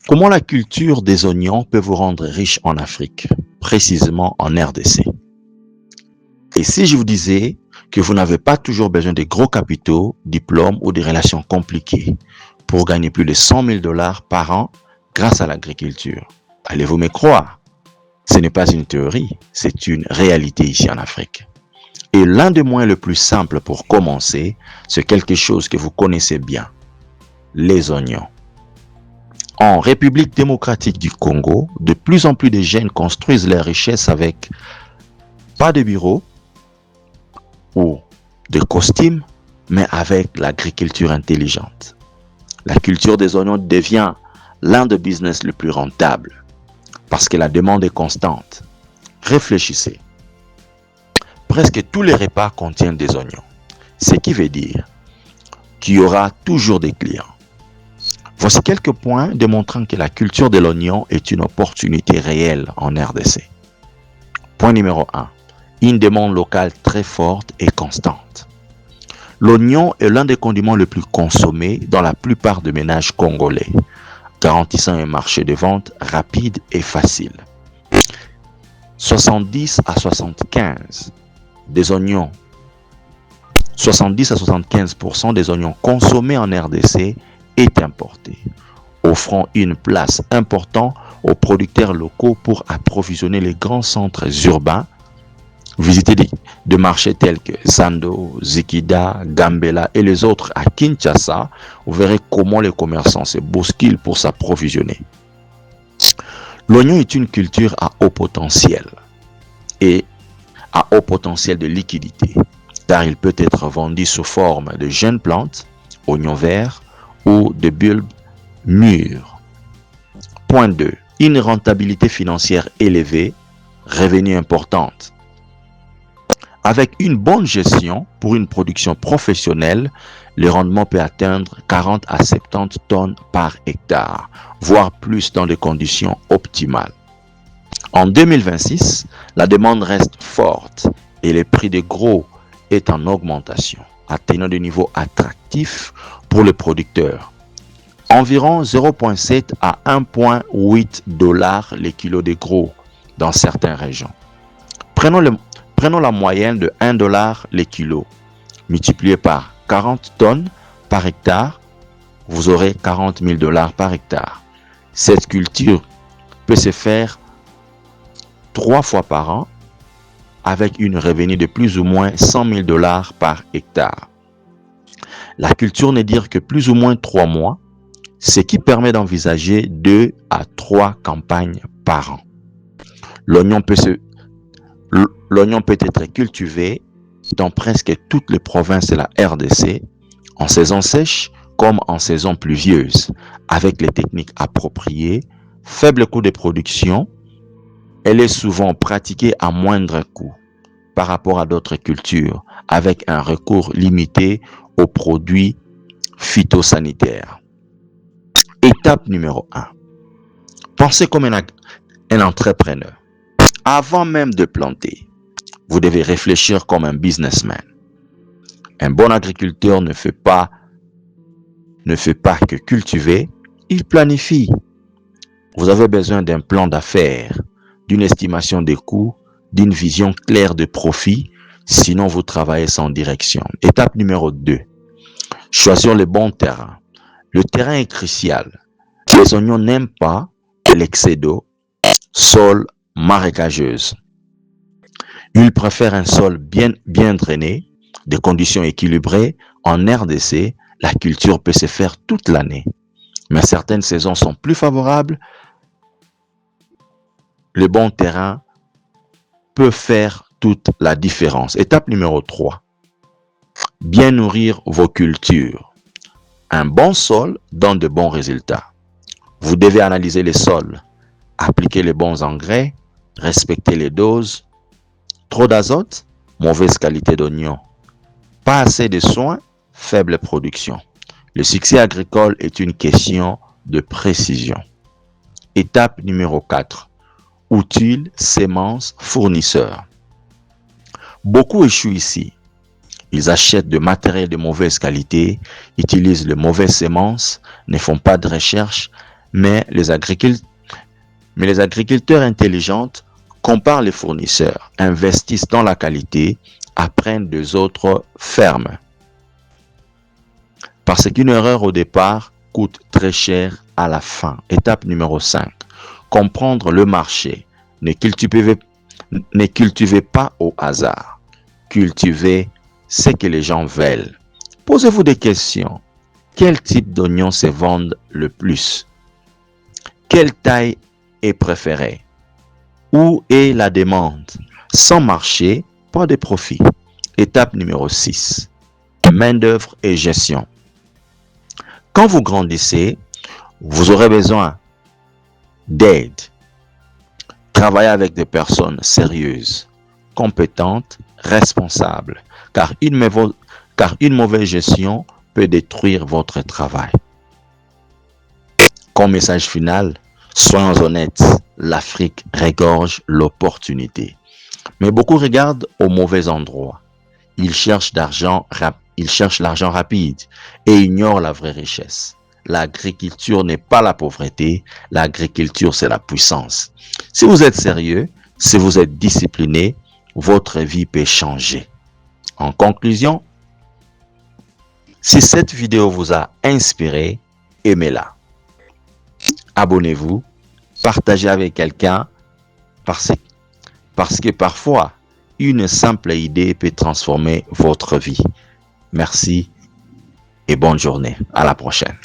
Comment la culture des oignons peut vous rendre riche en Afrique, précisément en RDC? Et si je vous disais que vous n'avez pas toujours besoin de gros capitaux, diplômes ou de relations compliquées pour gagner plus de 100 000 dollars par an grâce à l'agriculture? Allez-vous me croire? Ce n'est pas une théorie, c'est une réalité ici en Afrique. Et l'un des moyens les plus simples pour commencer, c'est quelque chose que vous connaissez bien, les oignons. En République démocratique du Congo, de plus en plus de jeunes construisent leurs richesses avec pas de bureau ou de costumes, mais avec l'agriculture intelligente. La culture des oignons devient l'un des business les plus rentables parce que la demande est constante. Réfléchissez. Presque tous les repas contiennent des oignons, ce qui veut dire qu'il y aura toujours des clients. Voici quelques points démontrant que la culture de l'oignon est une opportunité réelle en RDC. Point numéro 1. Une demande locale très forte et constante. L'oignon est l'un des condiments les plus consommés dans la plupart des ménages congolais, garantissant un marché de vente rapide et facile. 70 à 75 des oignons 70 à 75% des oignons consommés en RDC est importé, offrant une place importante aux producteurs locaux pour approvisionner les grands centres urbains. Visitez des marchés tels que Zando, Zikida, Gambela et les autres à Kinshasa, vous verrez comment les commerçants se bousculent pour s'approvisionner. L'oignon est une culture à haut potentiel et à haut potentiel de liquidité, car il peut être vendu sous forme de jeunes plantes, oignons verts ou de bulbes mûrs. Point 2. Une rentabilité financière élevée, revenus importante. Avec une bonne gestion pour une production professionnelle, le rendement peut atteindre 40 à 70 tonnes par hectare, voire plus dans des conditions optimales. En 2026, la demande reste forte et le prix des gros est en augmentation, atteignant des niveaux attractifs pour les producteurs. Environ 0,7 à 1,8 dollars les kilos de gros dans certaines régions. Prenons la moyenne de 1 dollar les kilos, multiplié par 40 tonnes par hectare, vous aurez 40 000 dollars par hectare. Cette culture peut se faire 3 fois par an avec une revenu de plus ou moins 100 000 dollars par hectare. La culture ne dure que plus ou moins 3 mois, ce qui permet d'envisager 2 à 3 campagnes par an. L'oignon peut être cultivé dans presque toutes les provinces de la RDC, en saison sèche comme en saison pluvieuse, avec les techniques appropriées, faible coût de production. Elle est souvent pratiquée à moindre coût par rapport à d'autres cultures, avec un recours limité aux produits phytosanitaires. Étape numéro 1. Pensez comme un entrepreneur. Avant même de planter, vous devez réfléchir comme un businessman. Un bon agriculteur ne fait pas que cultiver, il planifie. Vous avez besoin d'un plan d'affaires, d'une estimation des coûts, d'une vision claire de profit, sinon vous travaillez sans direction. Étape numéro 2. Choisir le bon terrain. Le terrain est crucial. Les oignons n'aiment pas l'excès d'eau, sol marécageuse. Ils préfèrent un sol bien drainé, des conditions équilibrées. En RDC, la culture peut se faire toute l'année, mais certaines saisons sont plus favorables. Le bon terrain peut faire toute la différence. Étape numéro 3. Bien nourrir vos cultures. Un bon sol donne de bons résultats. Vous devez analyser les sols, appliquer les bons engrais, respecter les doses. Trop d'azote, mauvaise qualité d'oignon. Pas assez de soins, faible production. Le succès agricole est une question de précision. Étape numéro 4. Outils, semences, fournisseurs. Beaucoup échouent ici. Ils achètent de matériel de mauvaise qualité, utilisent de mauvaises semences, ne font pas de recherche, Mais les agriculteurs intelligents comparent les fournisseurs, investissent dans la qualité, apprennent des autres fermes. Parce qu'une erreur au départ coûte très cher à la fin. Étape numéro 5. Comprendre le marché. Ne cultivez pas au hasard. Cultivez ce que les gens veulent. Posez-vous des questions. Quel type d'oignon se vendent le plus? Quelle taille est préférée? Où est la demande? Sans marché, pas de profit. Étape numéro 6. Main-d'œuvre et gestion. Quand vous grandissez, vous aurez besoin d'aide. Travaillez avec des personnes sérieuses, compétentes, responsables, car une mauvaise gestion peut détruire votre travail. Comme message final, soyons honnêtes, l'Afrique regorge l'opportunité. Mais beaucoup regardent au mauvais endroit. Ils cherchent l'argent rapide et ignorent la vraie richesse. L'agriculture n'est pas la pauvreté, l'agriculture c'est la puissance. Si vous êtes sérieux, si vous êtes discipliné, votre vie peut changer. En conclusion, si cette vidéo vous a inspiré, aimez-la. Abonnez-vous, partagez avec quelqu'un parce que parfois, une simple idée peut transformer votre vie. Merci et bonne journée. À la prochaine.